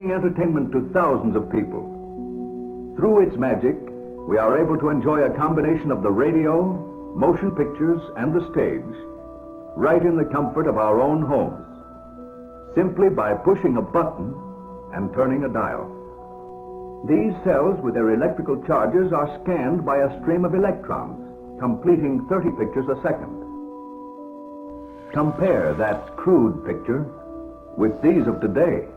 Entertainment to thousands of people. Through its magic, we are able to enjoy a combination of the radio, motion pictures, and the stage, right in the comfort of our own homes, simply by pushing a button and turning a dial. These cells with their electrical charges are scanned by a stream of electrons, completing 30 pictures a second. Compare that crude picture with these of today,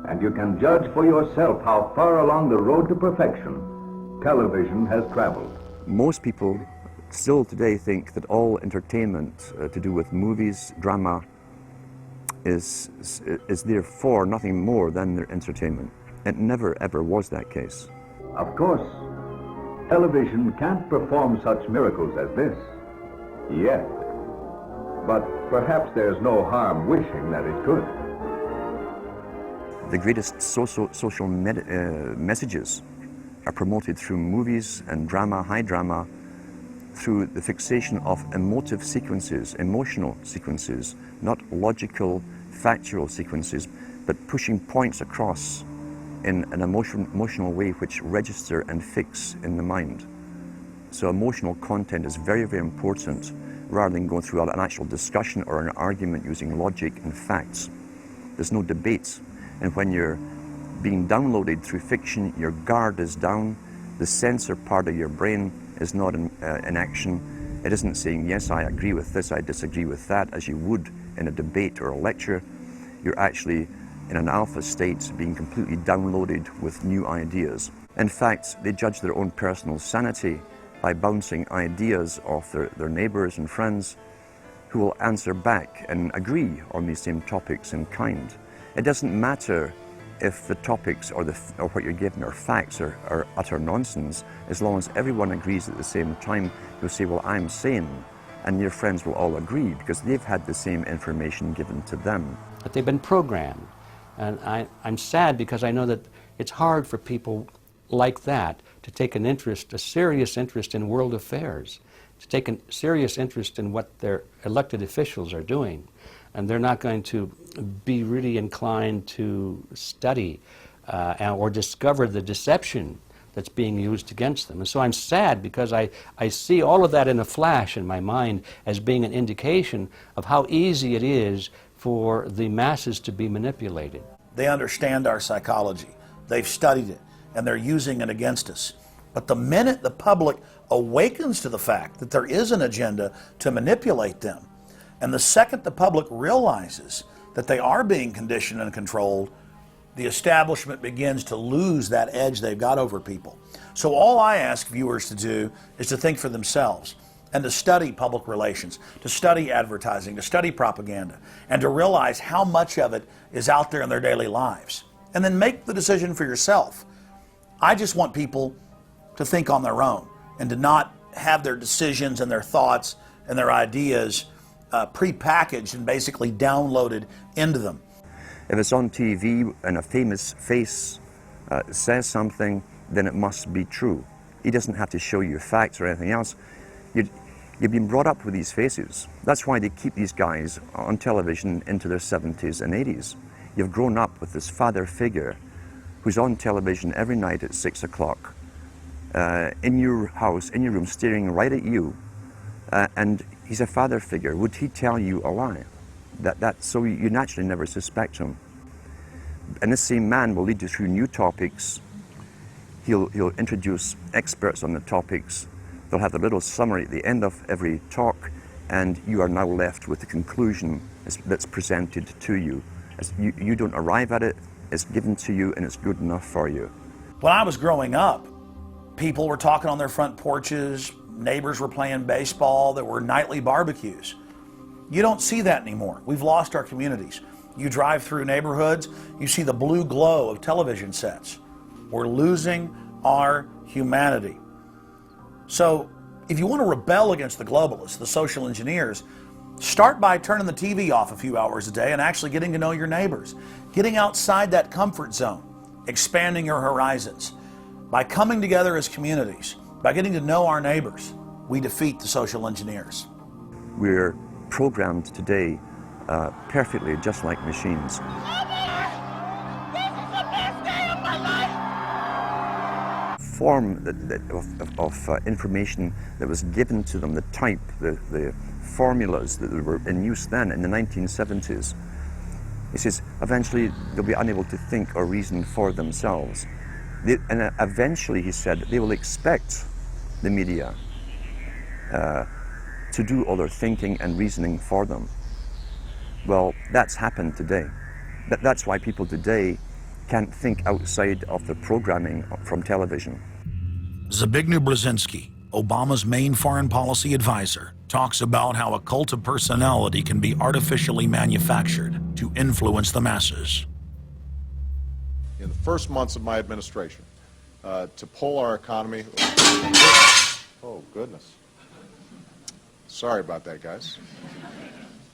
and you can judge for yourself how far along the road to perfection television has traveled. Most people still today think that all entertainment to do with movies, drama, is therefore nothing more than their entertainment. It never ever was that case. Of course, television can't perform such miracles as this, yet. But perhaps there's no harm wishing that it could. The greatest social messages are promoted through movies and drama, high drama, through the fixation of emotive sequences, emotional sequences, not logical, factual sequences, but pushing points across in an emotional way which register and fix in the mind. So emotional content is very, very important, rather than going through an actual discussion or an argument using logic and facts. There's no debate. And when you're being downloaded through fiction, your guard is down, the censor part of your brain is not in action. It isn't saying, yes, I agree with this, I disagree with that, as you would in a debate or a lecture. You're actually in an alpha state, being completely downloaded with new ideas. In fact, they judge their own personal sanity by bouncing ideas off their neighbors and friends who will answer back and agree on these same topics in kind. It doesn't matter if the topics or what you're given are facts or utter nonsense, as long as everyone agrees at the same time. You'll say, well, I'm sane, and your friends will all agree because they've had the same information given to them. But they've been programmed, and I'm sad because I know that it's hard for people like that to take an interest, a serious interest in world affairs, to take a serious interest in what their elected officials are doing. And they're not going to be really inclined to study or discover the deception that's being used against them. And so I'm sad because I see all of that in a flash in my mind as being an indication of how easy it is for the masses to be manipulated. They understand our psychology. They've studied it, and they're using it against us. But the minute the public awakens to the fact that there is an agenda to manipulate them, and the second the public realizes that they are being conditioned and controlled, the establishment begins to lose that edge they've got over people. So all I ask viewers to do is to think for themselves and to study public relations, to study advertising, to study propaganda, and to realize how much of it is out there in their daily lives. And then make the decision for yourself. I just want people to think on their own and to not have their decisions and their thoughts and their ideas pre-packaged and basically downloaded into them. If it's on TV and a famous face says something, then it must be true. He doesn't have to show you facts or anything else. You've been brought up with these faces. That's why they keep these guys on television into their 70s and 80s. You've grown up with this father figure who's on television every night at 6 o'clock, in your house, in your room, staring right at you, and he's a father figure. Would he tell you a lie? So you naturally never suspect him. And this same man will lead you through new topics. He'll introduce experts on the topics. They'll have a little summary at the end of every talk, and you are now left with the conclusion that's presented to you. You don't arrive at it, it's given to you, and it's good enough for you. When I was growing up, people were talking on their front porches, neighbors were playing baseball, there were nightly barbecues. You don't see that anymore. We've lost our communities. You drive through neighborhoods, you see the blue glow of television sets. We're losing our humanity. So if you want to rebel against the globalists, the social engineers, start by turning the TV off a few hours a day and actually getting to know your neighbors. Getting outside that comfort zone, expanding your horizons. By coming together as communities, by getting to know our neighbors, we defeat the social engineers. We're programmed today perfectly, just like machines. form of information that was given to them, the type, the formulas that were in use then in the 1970s. He says eventually they'll be unable to think or reason for themselves. And eventually, he said, they will expect the media to do all their thinking and reasoning for them. Well, that's happened today. That's why people today can't think outside of the programming from television. Zbigniew Brzezinski, Obama's main foreign policy advisor, talks about how a cult of personality can be artificially manufactured to influence the masses. In the first months of my administration, to pull our economy... Oh, goodness. Sorry about that, guys.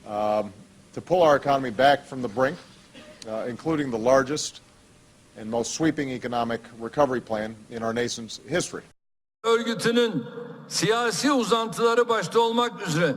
To pull our economy back from the brink, including the largest and most sweeping economic recovery plan in our nation's history. Örgütünün siyasi uzantıları başta olmak üzere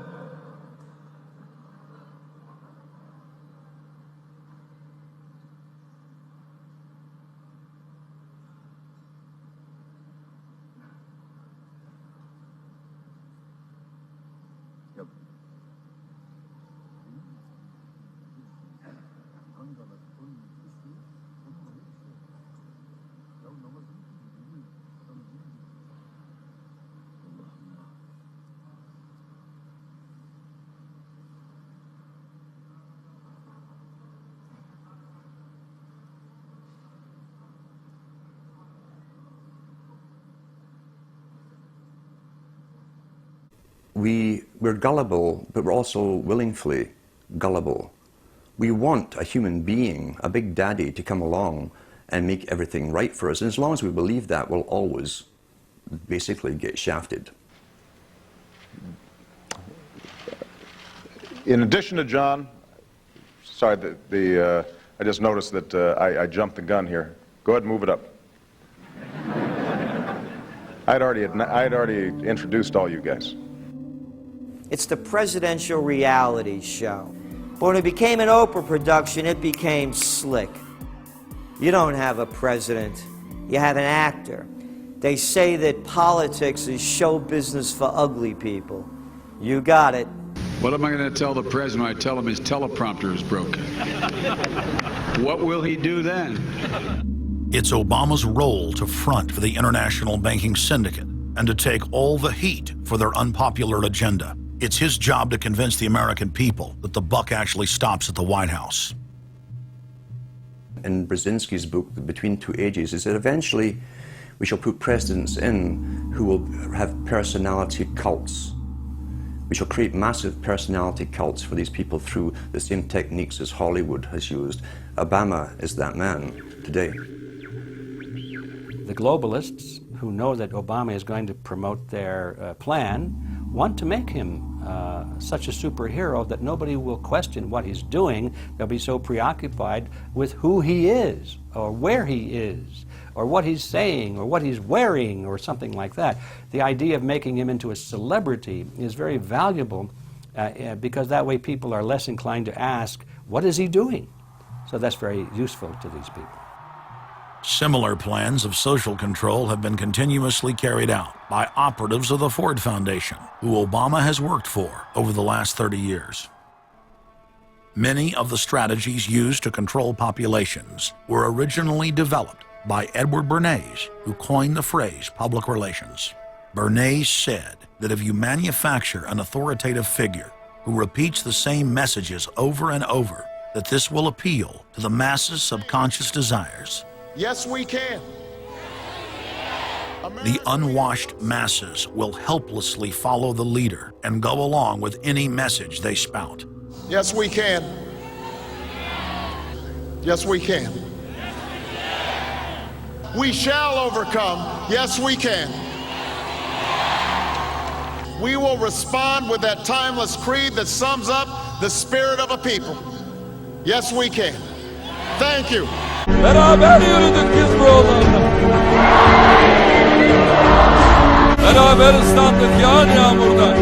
We're gullible, but we're also willingly gullible. We want a human being, a big daddy, to come along and make everything right for us. And as long as we believe that, we'll always basically get shafted. In addition to John, sorry, I just noticed that I jumped the gun here. Go ahead and move it up. I'd already introduced all you guys. It's the presidential reality show. But when it became an Oprah production, it became slick. You don't have a president, you have an actor. They say that politics is show business for ugly people. You got it. What am I going to tell the president when I tell him his teleprompter is broken? What will he do then? It's Obama's role to front for the international banking syndicate and to take all the heat for their unpopular agenda. It's his job to convince the American people that the buck actually stops at the White House. In Brzezinski's book, Between Two Ages, is that eventually we shall put presidents in who will have personality cults. We shall create massive personality cults for these people through the same techniques as Hollywood has used. Obama is that man today. The globalists, who know that Obama is going to promote their plan, want to make him such a superhero that nobody will question what he's doing. They'll be so preoccupied with who he is, or where he is, or what he's saying, or what he's wearing, or something like that. The idea of making him into a celebrity is very valuable because that way people are less inclined to ask, what is he doing? So that's very useful to these people. Similar plans of social control have been continuously carried out by operatives of the Ford Foundation, who Obama has worked for over the last 30 years. Many of the strategies used to control populations were originally developed by Edward Bernays, who coined the phrase public relations. Bernays said that if you manufacture an authoritative figure who repeats the same messages over and over, that this will appeal to the masses' subconscious desires. Yes, we can. The unwashed masses will helplessly follow the leader and go along with any message they spout. Yes, we can. Yes, we can. We shall overcome. Yes, we can. We will respond with that timeless creed that sums up the spirit of a people. Yes, we can. Thank you. beraber yürüdük biz bu yollarda. Beraber ıslandık yağan yağmurdan.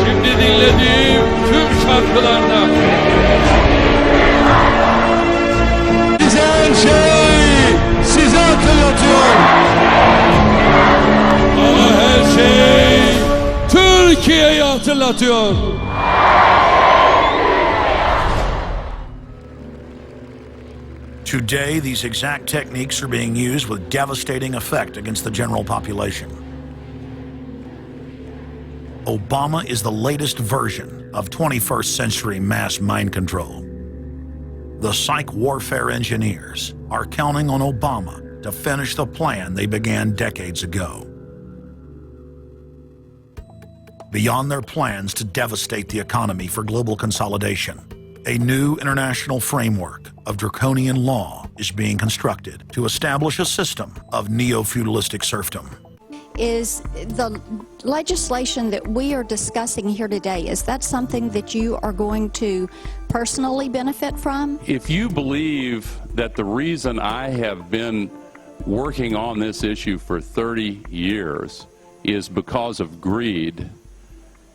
Şimdi dinlediğim tüm şarkılarda güzel şey hatırlatıyor. Today, these exact techniques are being used with devastating effect against the general population. Obama is the latest version of 21st century mass mind control. The psych warfare engineers are counting on Obama to finish the plan they began decades ago. Beyond their plans to devastate the economy for global consolidation, a new international framework of draconian law is being constructed to establish a system of neo-feudalistic serfdom. Is the legislation that we are discussing here today, is that something that you are going to personally benefit from? If you believe that the reason I have been working on this issue for 30 years is because of greed,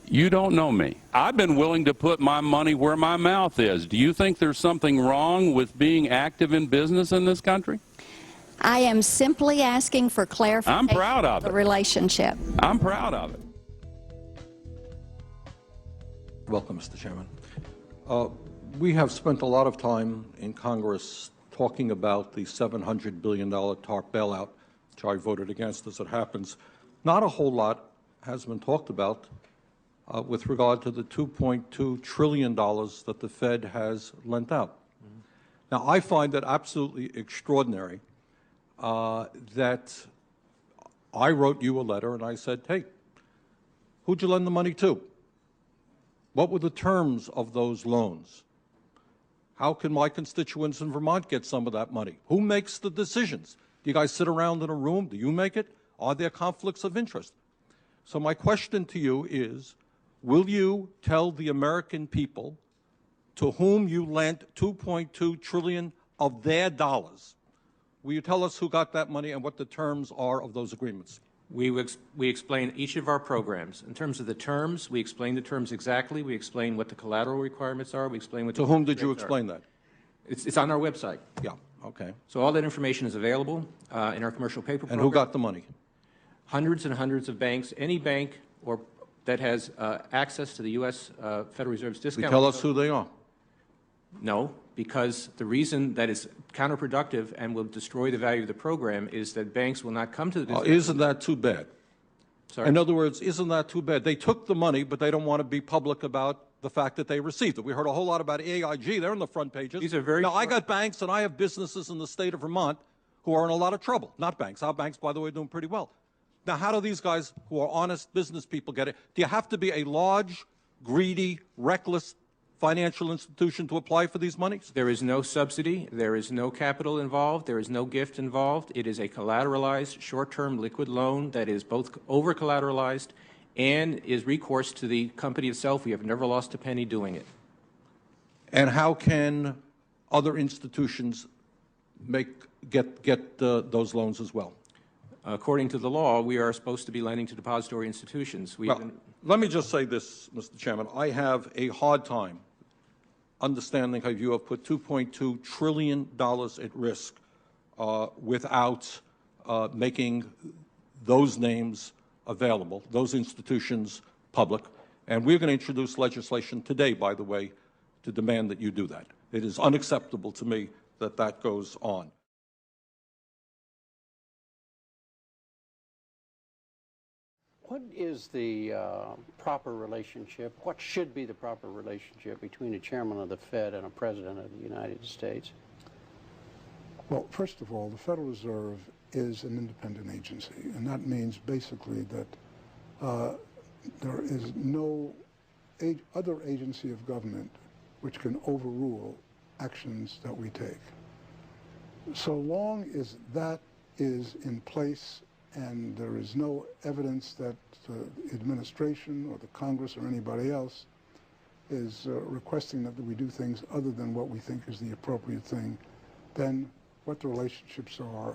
you don't know me. I've been willing to put my money where my mouth is. Do you think there's something wrong with being active in business in this country? I am simply asking for clarification. I'm proud of the it. Relationship. I'm proud of it. Welcome, Mr. Chairman. We have spent a lot of time in Congress talking about the $700 billion TARP bailout, which I voted against as it happens. Not a whole lot has been talked about with regard to the $2.2 trillion that the Fed has lent out. Now, I find it absolutely extraordinary that I wrote you a letter and I said, hey, who'd you lend the money to? What were the terms of those loans? How can my constituents in Vermont get some of that money? Who makes the decisions? Do you guys sit around in a room? Do you make it? Are there conflicts of interest? So my question to you is, will you tell the American people to whom you lent $2.2 trillion of their dollars? Will you tell us who got that money and what the terms are of those agreements? We explain each of our programs. In terms of the terms, we explain the terms exactly. We explain what the collateral requirements are. We explain what to whom did you explain that? It's on our website. Yeah, okay. So all that information is available in our commercial paper program. And who got the money? Hundreds and hundreds of banks. Any bank or that has access to the U.S. Federal Reserve's discount. You tell us who they are. No, because the reason that is counterproductive and will destroy the value of the program is that banks will not come to the discount. Isn't that too bad? Sorry? In other words, isn't that too bad? They took the money, but they don't want to be public about the fact that they received it. We heard a whole lot about AIG. They're on the front pages. These are very now, I got banks and I have businesses in the state of Vermont who are in a lot of trouble. Not banks. Our banks, by the way, are doing pretty well. Now, how do these guys who are honest business people get it? Do you have to be a large, greedy, reckless financial institution to apply for these monies? There is no subsidy. There is no capital involved. There is no gift involved. It is a collateralized, short-term liquid loan that is both over-collateralized and is recourse to the company itself. We have never lost a penny doing it. And how can other institutions get those loans as well? According to the law, we are supposed to be lending to depository institutions. Let me just say this, Mr. Chairman. I have a hard time understanding how you have put $2.2 trillion at risk without making those names available, those institutions public. And we're going to introduce legislation today, by the way, to demand that you do that. It is unacceptable to me that that goes on. What is the proper relationship, what should be the proper relationship between a chairman of the Fed and a president of the United States? Well, first of all, the Federal Reserve is an independent agency, and that means basically that there is no other agency of government which can overrule actions that we take. So long as that is in place and there is no evidence that the administration or the Congress or anybody else is requesting that we do things other than what we think is the appropriate thing, then what the relationships are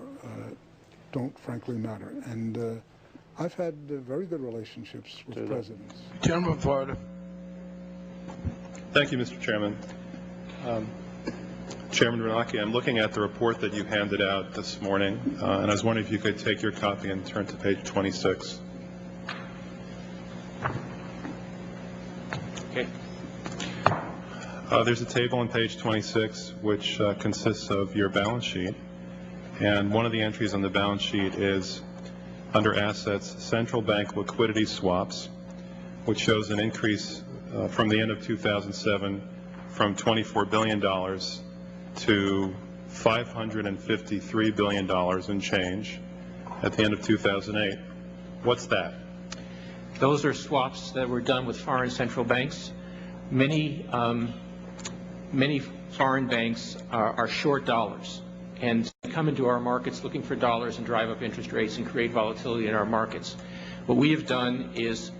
don't frankly matter. And I've had very good relationships with presidents. Gentleman, Florida. Thank you, Mr. Chairman. Chairman Bernanke, I'm looking at the report that you handed out this morning, and I was wondering if you could take your copy and turn to page 26. There's a table on page 26 which consists of your balance sheet, and one of the entries on the balance sheet is under assets, central bank liquidity swaps, which shows an increase from the end of 2007 from $24 billion to $553 billion in change at the end of 2008. What's that? Those are swaps that were done with foreign central banks. Many foreign banks are short dollars and come into our markets looking for dollars and drive up interest rates and create volatility in our markets. What we have done is,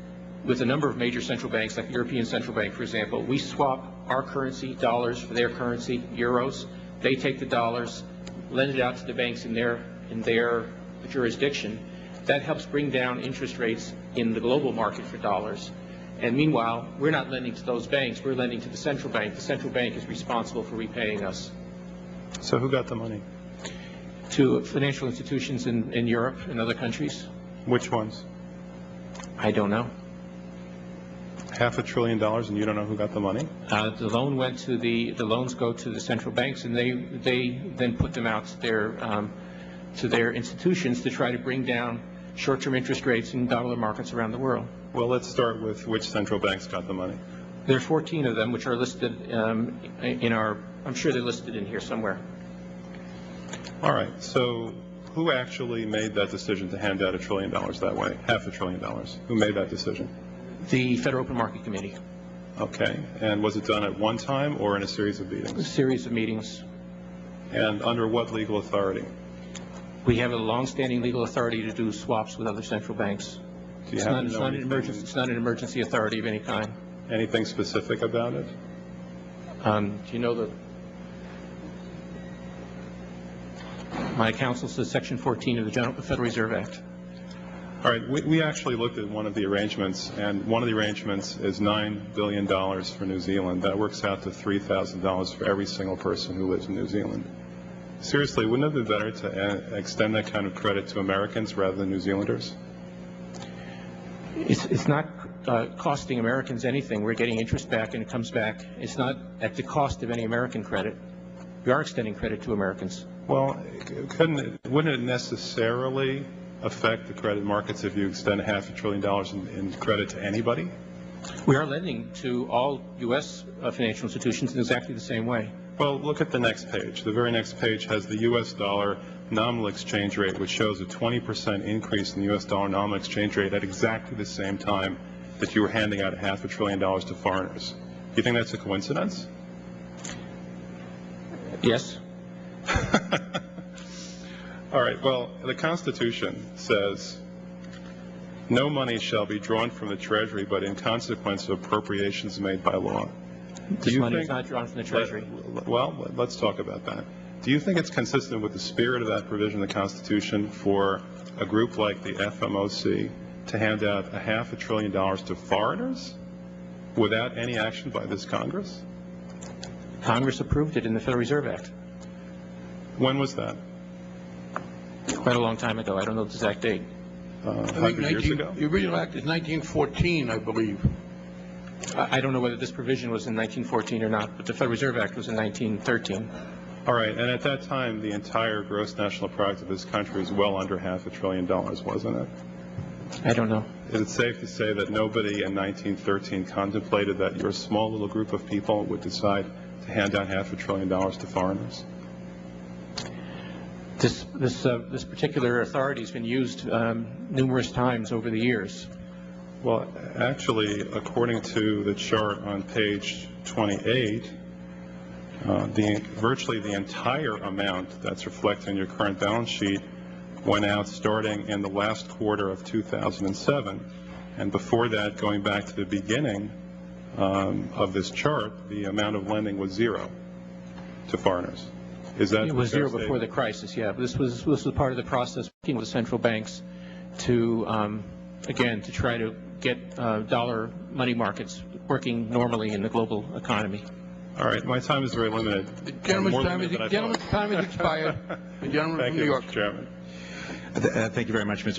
with a number of major central banks, like the European Central Bank, for example, we swap our currency, dollars, for their currency, euros. They take the dollars, lend it out to the banks in their jurisdiction. That helps bring down interest rates in the global market for dollars. And meanwhile, we're not lending to those banks, we're lending to the central bank. The central bank is responsible for repaying us. So who got the money? To financial institutions in Europe and other countries. Which ones? I don't know. $500 billion, and you don't know who got the money? The loan went to the loans go to the central banks, and they then put them out to their institutions to try to bring down short-term interest rates in dollar markets around the world. Well, let's start with which central banks got the money. There are 14 of them, which are listed in our. I'm sure they're listed in here somewhere. All right. So, who actually made that decision to hand out $1 trillion that way? $500 billion. Who made that decision? The Federal Open Market Committee. Okay. And was it done at one time or in a series of meetings? A series of meetings. And under what legal authority? We have a long-standing legal authority to do swaps with other central banks. Do you It's happen not, to know it's not an emergency authority of any kind. anything specific about it? Do you know the? My counsel says Section 14 of the Federal Reserve Act. All right, we actually looked at one of the arrangements, and one of the arrangements is $9 billion for New Zealand. That works out to $3,000 for every single person who lives in New Zealand. Seriously, wouldn't it be better to extend that kind of credit to Americans rather than New Zealanders? It's not costing Americans anything. We're getting interest back, and it comes back. It's not at the cost of any American credit. We are extending credit to Americans. Well, wouldn't it necessarily affect the credit markets if you extend $500 billion in credit to anybody? We are lending to all U.S. Financial institutions in exactly the same way. Well, look at the next page. The very next page has the U.S. dollar nominal exchange rate, which shows a 20% increase in the U.S. dollar nominal exchange rate at exactly the same time that you were handing out $500 billion to foreigners. Do you think that's a coincidence? Yes. All right, well, the Constitution says no money shall be drawn from the Treasury but in consequence of appropriations made by law. This money is not drawn from the Treasury. Well, let's talk about that. Do you think it's consistent with the spirit of that provision of the Constitution for a group like the FMOC to hand out $500 billion to foreigners without any action by this Congress? Congress approved it in the Federal Reserve Act. When was that? Quite a long time ago. I don't know the exact date. 100 years ago? The original act is 1914, I believe. I don't know whether this provision was in 1914 or not, but the Federal Reserve Act was in 1913. All right, and at that time, the entire gross national product of this country was well under $500 billion, wasn't it? I don't know. Is it safe to say that nobody in 1913 contemplated that your small little group of people would decide to hand out $500 billion to foreigners? This particular authority has been used numerous times over the years. Well, actually, according to the chart on page 28, virtually the entire amount that's reflected in your current balance sheet went out starting in the last quarter of 2007. And before that, going back to the beginning of this chart, the amount of lending was zero to foreigners. Is that it was zero before the crisis, yeah. But this was part of the process working with central banks to, again, to try to get dollar money markets working normally in the global economy. All right, my time is very limited. The gentleman's time is expired. The gentleman from New York. Thank you, Mr. Chairman. Thank you very much, Mr.